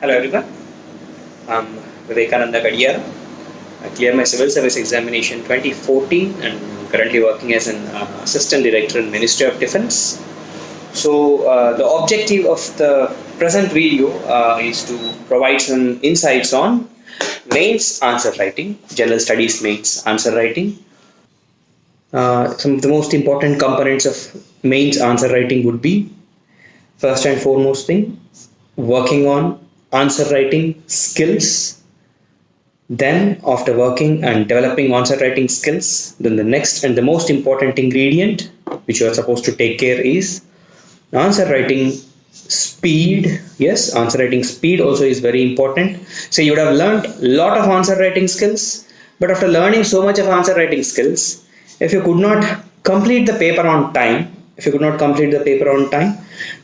Hello everyone, I'm Vivekananda. I cleared my Civil Service Examination 2014 and currently working as an Assistant Director in Ministry of Defence. So the objective of the present video is to provide some insights on mains answer writing, General Studies mains answer writing. Some of the most important components of mains answer writing would be, first and foremost thing, working on answer writing skills. Then, after working and developing answer writing skills, then the next and the most important ingredient which you are supposed to take care is answer writing speed. Yes, answer writing speed also is very important. So you would have learned a lot of answer writing skills, but after learning so much of answer writing skills, if you could not complete the paper on time,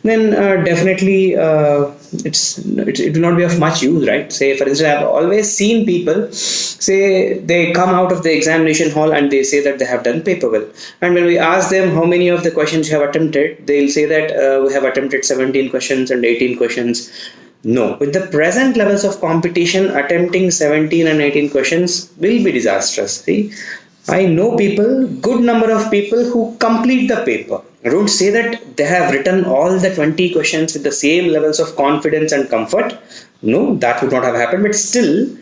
then definitely it will not be of much use, right? Say, for instance, I have always seen people say they come out of the examination hall and they say that they have done paper well. And when we ask them how many of the questions you have attempted, they'll say that we have attempted 17 questions and 18 questions. No, with the present levels of competition, attempting 17 and 18 questions will be disastrous. See, I know good number of people who complete the paper. I don't say that they have written all the 20 questions with the same levels of confidence and comfort. No, that would not have happened. But still,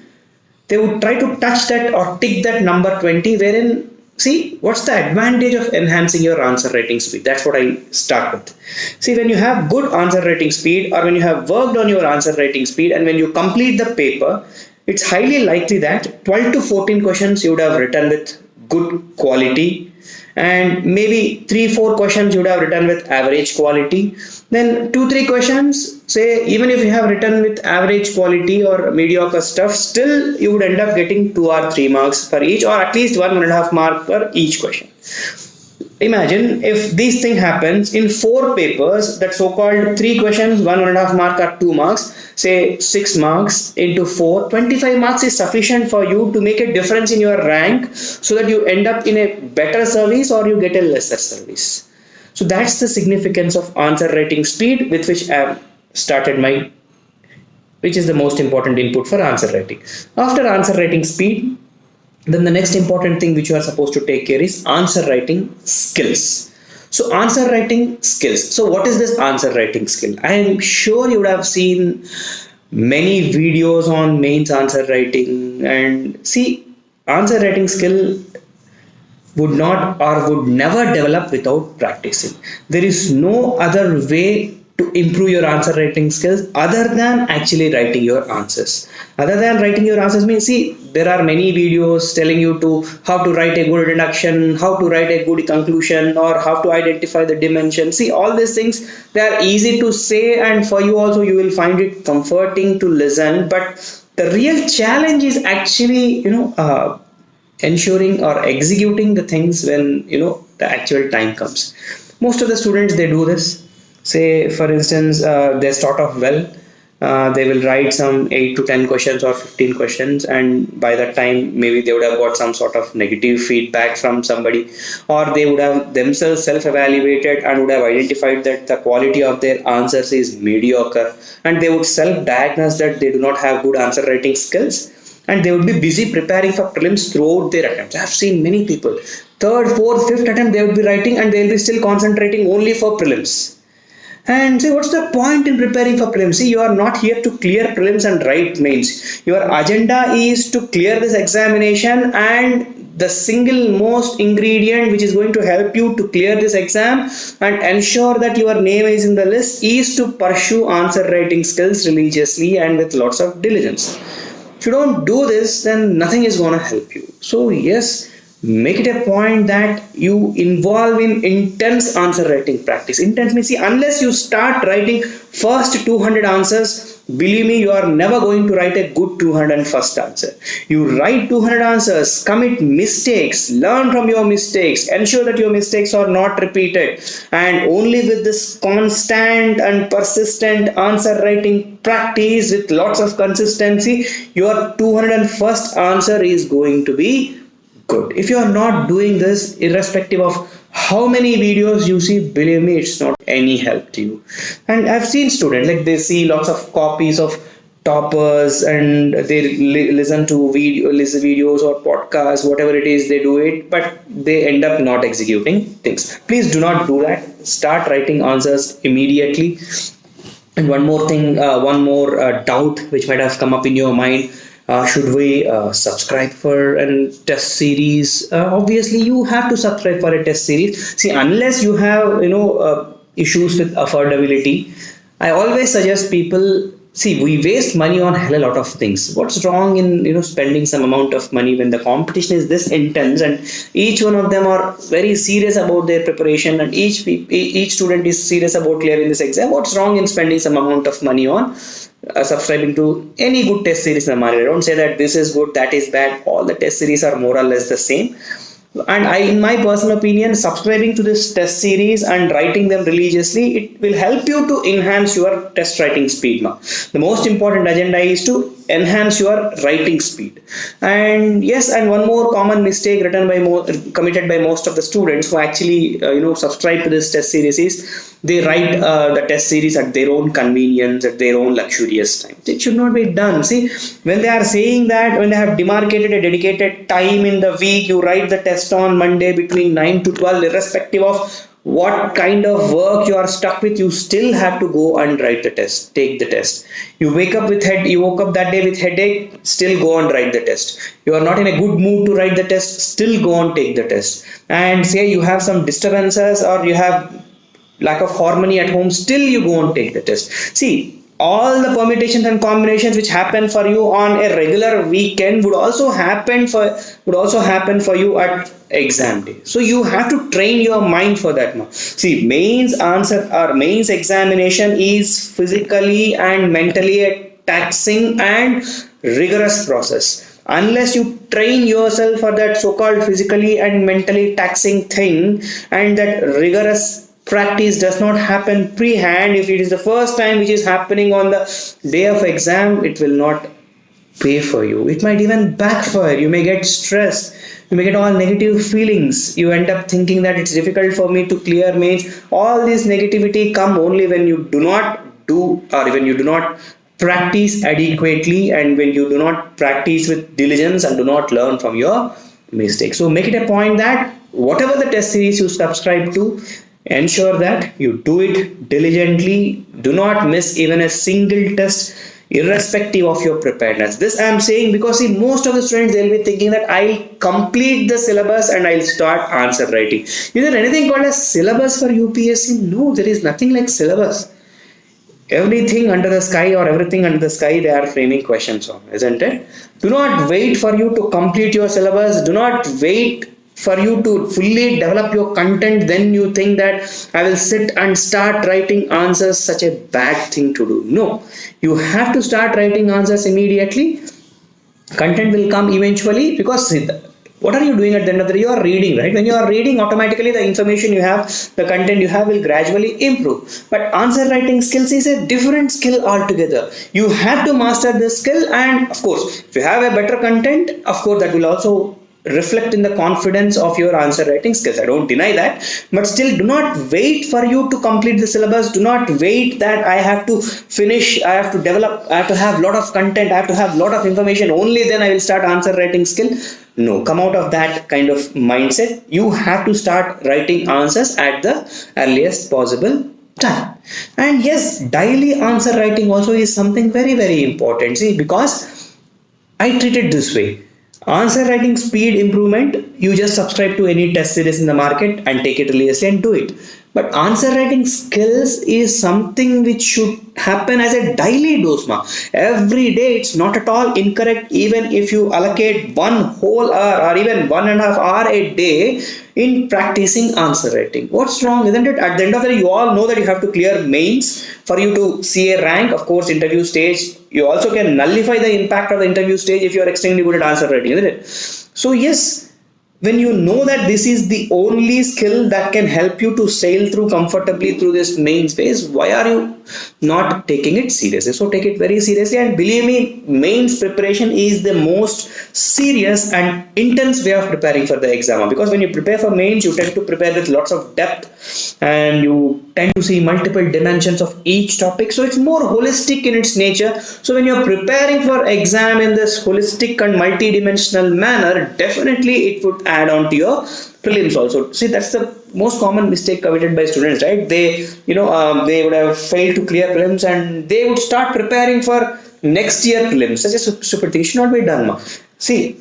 they would try to touch that or tick that number 20, wherein, see, what's the advantage of enhancing your answer writing speed? That's what I start with. See, when you have good answer writing speed, or when you have worked on your answer writing speed, and when you complete the paper, it's highly likely that 12 to 14 questions you would have written with good quality, and maybe 3-4 questions you would have written with average quality. Then 2-3 questions, say, even if you have written with average quality or mediocre stuff, still you would end up getting 2 or 3 marks per each, or at least 1.5 mark per each question. Imagine if this thing happens in 4 papers, that so-called 3 questions, 1.5 mark or 2 marks, say 6 marks into 4, 25 marks is sufficient for you to make a difference in your rank, so that you end up in a better service or you get a lesser service. So that's the significance of answer writing speed, with which I have started which is the most important input for answer writing. After answer writing speed, then the next important thing which you are supposed to take care is answer writing skills. So answer writing skills. So what is this answer writing skill? I am sure you would have seen many videos on mains answer writing, and see, answer writing skill would not or would never develop without practicing. There is no other way to improve your answer writing skills other than actually writing your answers. Other than writing your answers means, see, there are many videos telling you to how to write a good introduction, how to write a good conclusion, or how to identify the dimension. See, all these things, they are easy to say, and for you also you will find it comforting to listen. But the real challenge is actually, ensuring or executing the things when the actual time comes. Most of the students, they do this. Say, for instance, they start off well. They will write some 8 to 10 questions or 15 questions, and by that time maybe they would have got some sort of negative feedback from somebody, or they would have themselves self-evaluated and would have identified that the quality of their answers is mediocre, and they would self-diagnose that they do not have good answer writing skills, and they would be busy preparing for prelims throughout their attempts. I have seen many people, 3rd, 4th, 5th attempt they would be writing, and they will be still concentrating only for prelims. And say, what's the point in preparing for prelims? See, you are not here to clear prelims and write mains. Your agenda is to clear this examination, and the single most ingredient which is going to help you to clear this exam and ensure that your name is in the list is to pursue answer writing skills religiously and with lots of diligence. If you don't do this, then nothing is going to help you. So yes, make it a point that you involve in intense answer writing practice. Intense means, see, unless you start writing first 200 answers, believe me, you are never going to write a good 201st answer. You write 200 answers, commit mistakes, learn from your mistakes, ensure that your mistakes are not repeated, and only with this constant and persistent answer writing practice with lots of consistency, your 201st answer is going to be good. If you are not doing this, irrespective of how many videos you see, believe me, it's not any help to you. And I've seen students, like, they see lots of copies of toppers, and they listen to listen videos or podcasts, whatever it is, they do it, but they end up not executing things. Please do not do that. Start writing answers immediately. And one more thing, one more doubt which might have come up in your mind. Should we subscribe for a test series? Obviously, you have to subscribe for a test series. See, unless you have issues with affordability, I always suggest people. See, we waste money on hell a lot of things. What's wrong in spending some amount of money when the competition is this intense and each one of them are very serious about their preparation, and each student is serious about clearing this exam? What's wrong in spending some amount of money on subscribing to any good test series in the market? I don't say that this is good, that is bad. All the test series are more or less the same. And in my personal opinion, subscribing to this test series and writing them religiously, it will help you to enhance your test writing speed. Now, the most important agenda is to enhance your writing speed. And yes, and one more common mistake committed by most of the students who actually subscribe to this test series is they write the test series at their own convenience, at their own luxurious time. It should not be done. See, when they are saying that, when they have demarcated a dedicated time in the week, you write the test on Monday between 9 to 12, irrespective of what kind of work you are stuck with, you still have to go and write the test, take the test. You woke up that day with headache, still go and write the test. You are not in a good mood to write the test, still go and take the test. And say you have some disturbances or you have lack of harmony at home, still you go and take the test. See, all the permutations and combinations which happen for you on a regular weekend would also happen for you at exam day. So you have to train your mind for that now. See, mains examination is physically and mentally a taxing and rigorous process. Unless you train yourself for that so-called physically and mentally taxing thing, and that rigorous practice does not happen pre-hand, if it is the first time which is happening on the day of exam, it will not pay for you. It might even backfire. You may get stressed. You may get all negative feelings. You end up thinking that it's difficult for me to clear mains. All this negativity come only when you do not do, or when you do not practice adequately, and when you do not practice with diligence and do not learn from your mistakes. So make it a point that whatever the test series you subscribe to, ensure that you do it diligently. Do not miss even a single test, irrespective of your preparedness. This I am saying because see, most of the students, they'll be thinking that I'll complete the syllabus and I'll start answer writing. Is there anything called as syllabus for UPSC? No, there is nothing like syllabus. Everything under the sky, or everything under the sky, they are framing questions on, isn't it? Do not wait for you to complete your syllabus. Do not wait for you to fully develop your content, then you think that I will sit and start writing answers. Such a bad thing to do. No, you have to start writing answers immediately. Content will come eventually, because what are you doing at the end of the day? You are reading, right? When you are reading, automatically the information you have, the content you have will gradually improve. But answer writing skills is a different skill altogether. You have to master this skill, and of course, if you have a better content, of course, that will also reflect in the confidence of your answer writing skills. I don't deny that, but still, do not wait for you to complete the syllabus. Do not wait that I have to finish, I have to develop, I have to have a lot of content, I have to have a lot of information, only then I will start answer writing skill. No, come out of that kind of mindset. You have to start writing answers at the earliest possible time. And yes, daily answer writing also is something very, very important. See, because I treat it this way. Answer writing speed improvement, you just subscribe to any test series in the market and take it religiously and do it. But answer writing skills is something which should happen as a daily dose. Every day, it's not at all incorrect even if you allocate 1 whole hour or even 1.5 hours a day in practicing answer writing. What's wrong, isn't it? At the end of the day, you all know that you have to clear mains for you to see a rank. Of course, interview stage, you also can nullify the impact of the interview stage if you are extremely good at answer writing, isn't it? So yes, when you know that this is the only skill that can help you to sail through comfortably through this mains phase, why are you not taking it seriously? So take it very seriously, and believe me, mains preparation is the most serious and intense way of preparing for the exam, because when you prepare for mains, you tend to prepare with lots of depth and you tend to see multiple dimensions of each topic, so it's more holistic in its nature. So when you're preparing for exam in this holistic and multi-dimensional manner, definitely it would add on to your prelims also. See, that's the most common mistake committed by students, right? They, they would have failed to clear prelims and they would start preparing for next year prelims. Such a stupid thing. It should not be done. See,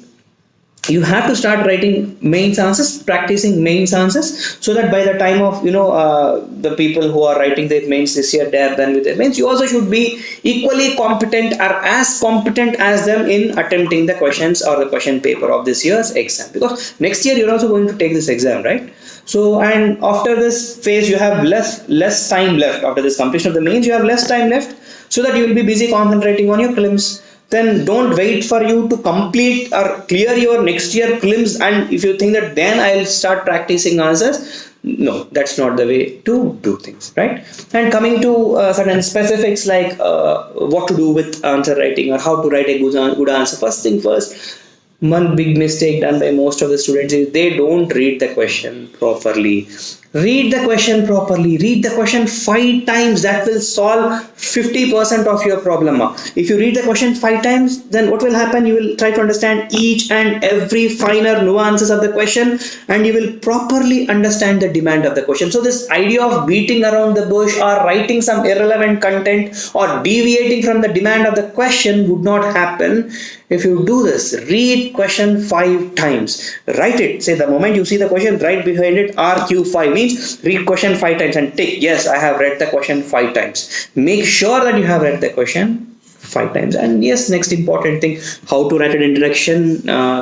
you have to start writing mains answers, practicing mains answers, so that by the time of the people who are writing their mains this year, they are done with their mains, you also should be equally competent or as competent as them in attempting the questions or the question paper of this year's exam, because next year you're also going to take this exam, right? So, and after this phase you have less time left. After this completion of the mains, you have less time left, so that you will be busy concentrating on your prelims. Then don't wait for you to complete or clear your next year prelims, and if you think that then I'll start practicing answers, no, that's not the way to do things, right? And coming to certain specifics like what to do with answer writing or how to write a good answer, first thing first, one big mistake done by most of the students is they don't read the question properly. Read the question properly. Read the question 5 times. That will solve 50% of your problem. If you read the question 5 times, then what will happen? You will try to understand each and every finer nuances of the question, and you will properly understand the demand of the question. So this idea of beating around the bush or writing some irrelevant content or deviating from the demand of the question would not happen if you do this. Read question 5 times. Write it. Say the moment you see the question, right behind it RQ5 means read question 5 times and tick, yes, I have read the question 5 times. Make sure that you have read the question 5 times. And yes, next important thing, how to write an introduction.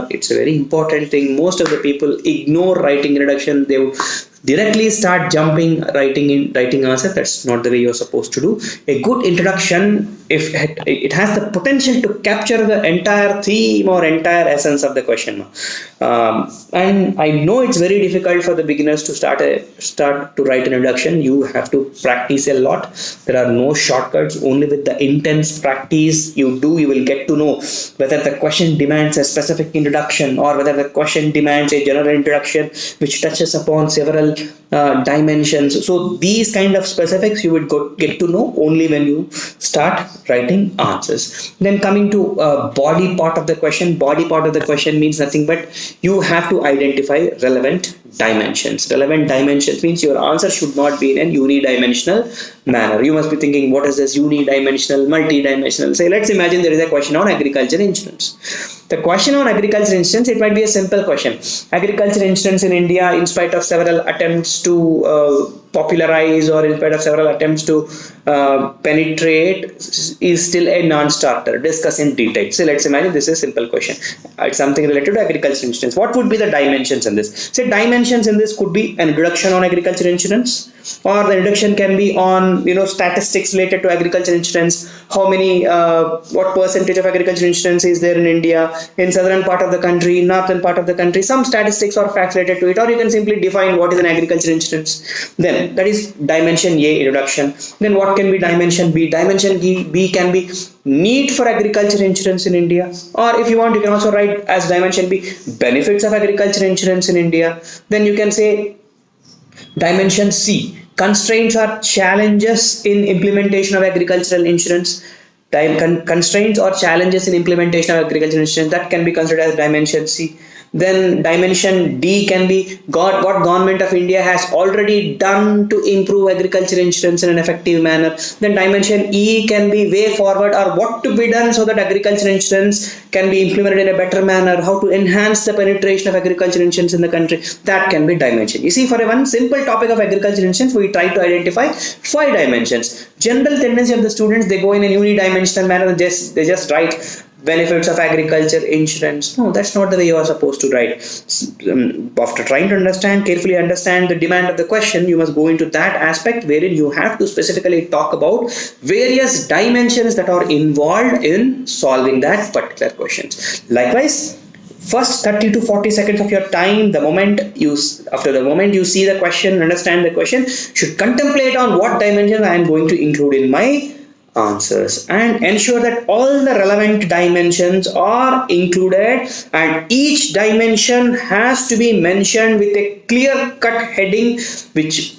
It's a very important thing. Most of the people ignore writing introduction. They would directly start jumping writing answer. That's not the way you're supposed to do. A good introduction, if it has the potential to capture the entire theme or entire essence of the question. And I know it's very difficult for the beginners to start to write an introduction. You have to practice a lot. There are no shortcuts. Only with the intense practice you will get to know whether the question demands a specific introduction or whether the question demands a general introduction which touches upon several dimensions. So these kind of specifics you would get to know only when you start writing answers. Then coming to body part of the question. Body part of the question means nothing but you have to identify relevant dimensions. Relevant dimensions means your answer should not be in a unidimensional manner. You must be thinking, what is this unidimensional, multidimensional? Say, let's imagine there is a question on agriculture insurance. The question on agriculture insurance, it might be a simple question. Agriculture insurance in India, in spite of several attempts to popularize or in spite of several attempts to penetrate, is still a non-starter. Discuss in detail. So let's imagine this is a simple question. It's something related to agriculture insurance. What would be the dimensions in this? Say dimensions in this could be an introduction on agriculture insurance, or the introduction can be on statistics related to agriculture insurance. How many, what percentage of agriculture insurance is there in India, in southern part of the country, northern part of the country, some statistics or facts related to it, or you can simply define what is an agriculture insurance. Then that is dimension A, introduction. Then what can be dimension B? Dimension B can be need for agriculture insurance in India, or if you want, you can also write as dimension B, benefits of agriculture insurance in India. Then you can say dimension C, constraints or challenges in implementation of agricultural insurance. Constraints or challenges in implementation of agricultural insurance, that can be considered as dimension C. Then dimension D can be what government of India has already done to improve agriculture insurance in an effective manner. Then dimension E can be way forward, or what to be done so that agriculture insurance can be implemented in a better manner, how to enhance the penetration of agriculture insurance in the country. That can be dimension. You see, for one simple topic of agriculture insurance, we try to identify 5 dimensions. General tendency of the students, they go in a unidimensional manner, they just write benefits of agriculture insurance. No, that's not the way you are supposed to write. After trying to carefully understand the demand of the question, you must go into that aspect wherein you have to specifically talk about various dimensions that are involved in solving that particular question. Likewise, first 30 to 40 seconds of your time, after the moment you see the question, understand the question, should contemplate on what dimension I am going to include in my answers, and ensure that all the relevant dimensions are included, and each dimension has to be mentioned with a clear cut heading which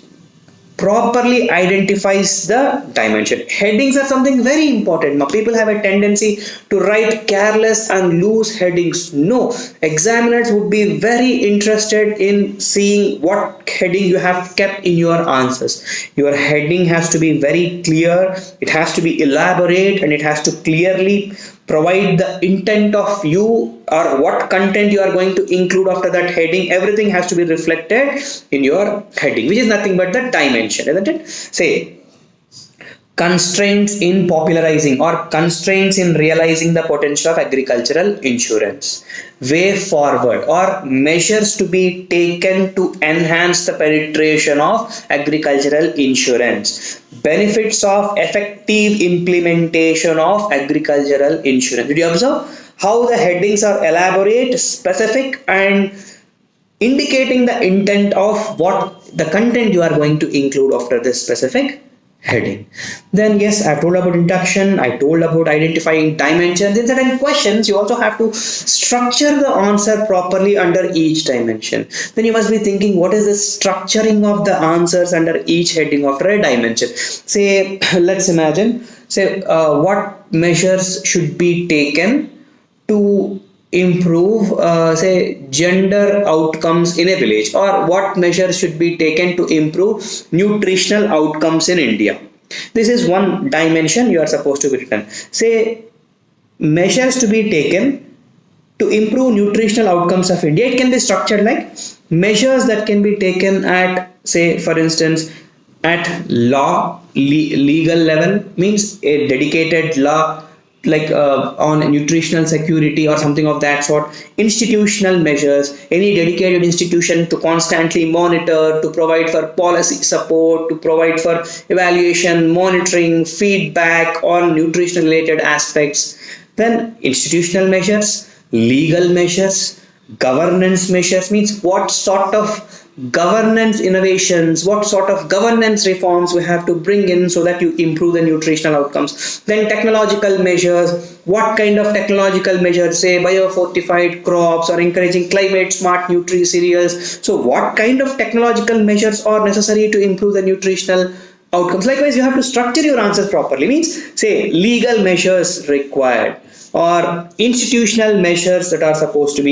properly identifies the dimension. Headings are something very important. Now, people have a tendency to write careless and loose headings. No, examiners would be very interested in seeing what heading you have kept in your answers. Your heading has to be very clear, it has to be elaborate, and it has to clearly provide the intent of you, or what content you are going to include after that heading. Everything has to be reflected in your heading, which is nothing but the dimension, isn't it? Say, constraints in popularizing or constraints in realizing the potential of agricultural insurance, way forward or measures to be taken to enhance the penetration of agricultural insurance, benefits of effective implementation of agricultural insurance. Did you observe how the headings are elaborate, specific, and indicating the intent of what the content you are going to include after this specific heading? Then yes, I told about introduction, I told about identifying dimensions. In certain questions you also have to structure the answer properly under each dimension. Then you must be thinking, what is the structuring of the answers under each heading after a dimension? Say, let's imagine, say what measures should be taken to improve say gender outcomes in a village, or what measures should be taken to improve nutritional outcomes in India. This is one dimension you are supposed to be written. Say, measures to be taken to improve nutritional outcomes of India. It can be structured like measures that can be taken at, say for instance, at legal level, means a dedicated law like on nutritional security or something of that sort. Institutional measures, any dedicated institution to constantly monitor, to provide for policy support, to provide for evaluation, monitoring, feedback on nutrition related aspects. Then institutional measures, legal measures, governance measures, means what sort of governance innovations, what sort of governance reforms we have to bring in so that you improve the nutritional outcomes. Then technological measures, what kind of technological measures, say biofortified crops or encouraging climate smart nutri cereals. So what kind of technological measures are necessary to improve the nutritional outcomes? Likewise, you have to structure your answers properly, means say legal measures required, or institutional measures that are supposed to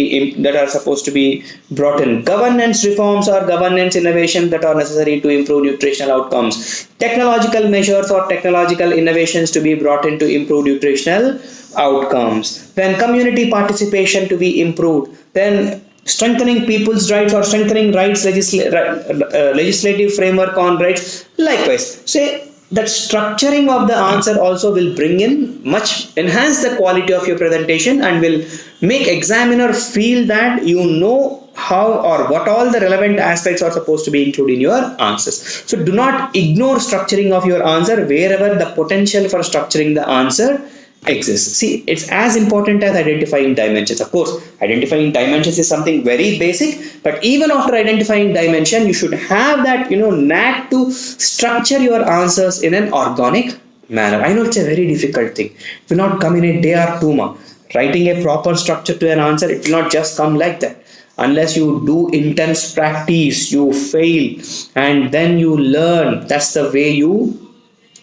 be brought in, governance reforms or governance innovations that are necessary to improve nutritional outcomes, technological measures or technological innovations to be brought in to improve nutritional outcomes, then community participation to be improved, then strengthening people's rights or strengthening rights legislative framework on rights. Likewise, say that structuring of the answer also will enhance the quality of your presentation, and will make examiner feel that you know how or what all the relevant aspects are supposed to be included in your answers. So do not ignore structuring of your answer wherever the potential for structuring the answer exists. See, it's as important as identifying dimensions. Of course, identifying dimensions is something very basic, but even after identifying dimension, you should have that knack to structure your answers in an organic manner. I know it's a very difficult thing. It will not come in a day or two. Writing a proper structure to an answer, it will not just come like that. Unless you do intense practice, you fail, and then you learn. That's the way you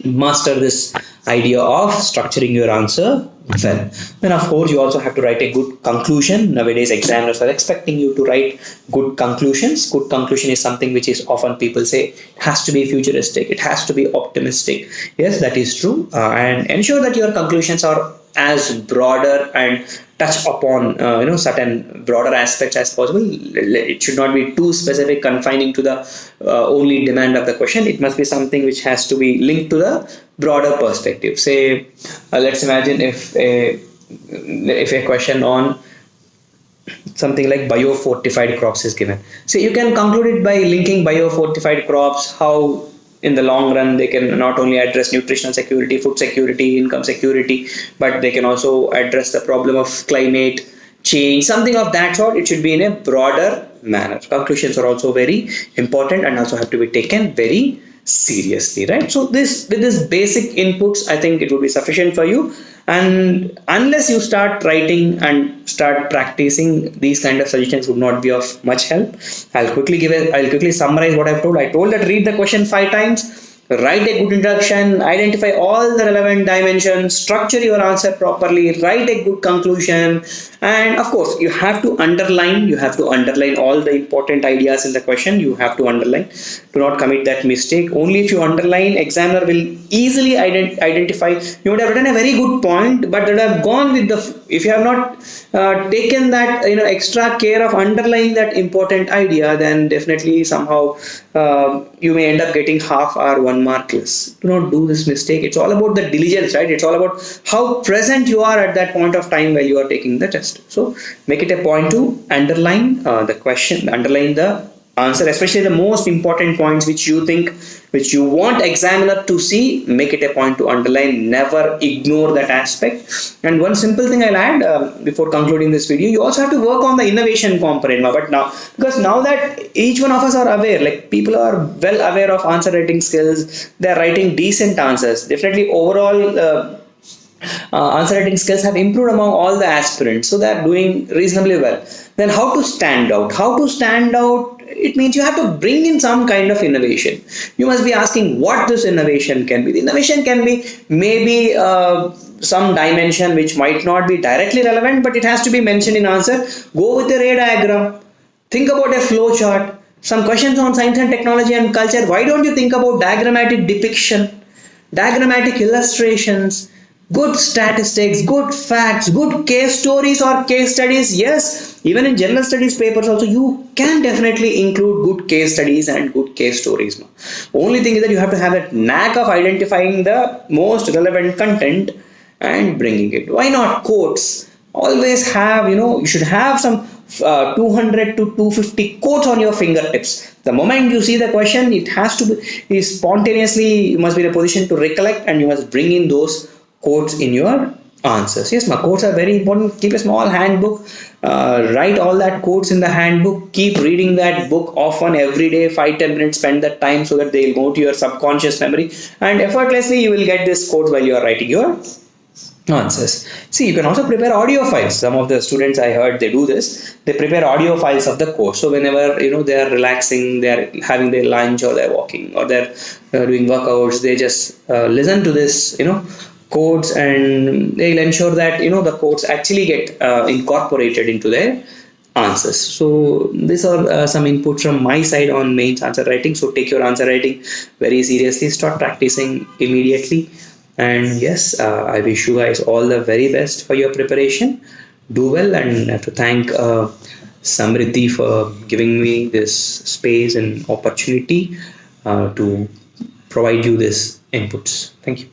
master this idea of structuring your answer well. Then of course you also have to write a good conclusion. Nowadays examiners are expecting you to write good conclusions. Good conclusion is something which is often people say it has to be futuristic, it has to be optimistic. Yes, that is true, and ensure that your conclusions are as broader and touch upon certain broader aspects as possible. It should not be too specific, confining to the only demand of the question. It must be something which has to be linked to the broader perspective. Say let's imagine if a question on something like biofortified crops is given. So you can conclude it by linking biofortified crops, how in the long run they can not only address nutritional security, food security, income security, but they can also address the problem of climate change, something of that sort. It should be in a broader manner. Conclusions are also very important and also have to be taken very seriously, right? So this, with this basic inputs, I think it will be sufficient for you. And unless you start writing and start practicing, these kind of suggestions would not be of much help. I'll quickly summarize what I've told. I told that read the question 5 times, write a good introduction, identify all the relevant dimensions, structure your answer properly, write a good conclusion, and of course you have to underline all the important ideas in the question. You have to underline. Do not commit that mistake. Only if you underline, examiner will easily identify. You would have written a very good point, but would have gone with the, if you have not taken that extra care of underlying that important idea, then definitely somehow you may end up getting half or 1 mark less. Do not do this mistake. It's all about the diligence, right? It's all about how present you are at that point of time while you are taking the test. So make it a point to underline the question, underline the answer, especially the most important points which you want examiner to see. Make it a point to underline. Never ignore that aspect. And one simple thing I'll add before concluding this video, you also have to work on the innovation component. But now, because now that each one of us are aware, like people are well aware of answer writing skills, they're writing decent answers. Definitely overall answer writing skills have improved among all the aspirants, so they're doing reasonably well. Then how to stand out? It means you have to bring in some kind of innovation. You must be asking what this innovation can be. The innovation can be maybe some dimension which might not be directly relevant, but it has to be mentioned in answer. Go with a ray diagram. Think about a flow chart. Some questions on science and technology and culture. Why don't you think about diagrammatic depiction, diagrammatic illustrations, good statistics, good facts, good case stories or case studies? Yes, even in general studies papers also you can definitely include good case studies and good case stories. Only thing is that you have to have a knack of identifying the most relevant content and bringing it. Why not quotes? Always have, you should have some 200 to 250 quotes on your fingertips. The moment you see the question, it has to be spontaneously, you must be in a position to recollect and you must bring in those quotes in your answers. Yes, my quotes are very important. Keep a small handbook, write all that quotes in the handbook, keep reading that book often, every day, 5-10 minutes, spend that time so that they'll go to your subconscious memory, and effortlessly you will get these quotes while you are writing your answers. See, you can also prepare audio files. Some of the students I heard, they do this. They prepare audio files of the course. So whenever they are relaxing, they are having their lunch or they're walking or they're doing workouts, they just listen to this codes, and they'll ensure that the codes actually get incorporated into their answers. So these are some input from my side on mains answer writing. So take your answer writing very seriously, start practicing immediately, and yes, I wish you guys all the very best for your preparation. Do well, and I have to thank Samriddhi for giving me this space and opportunity to provide you this inputs. Thank you.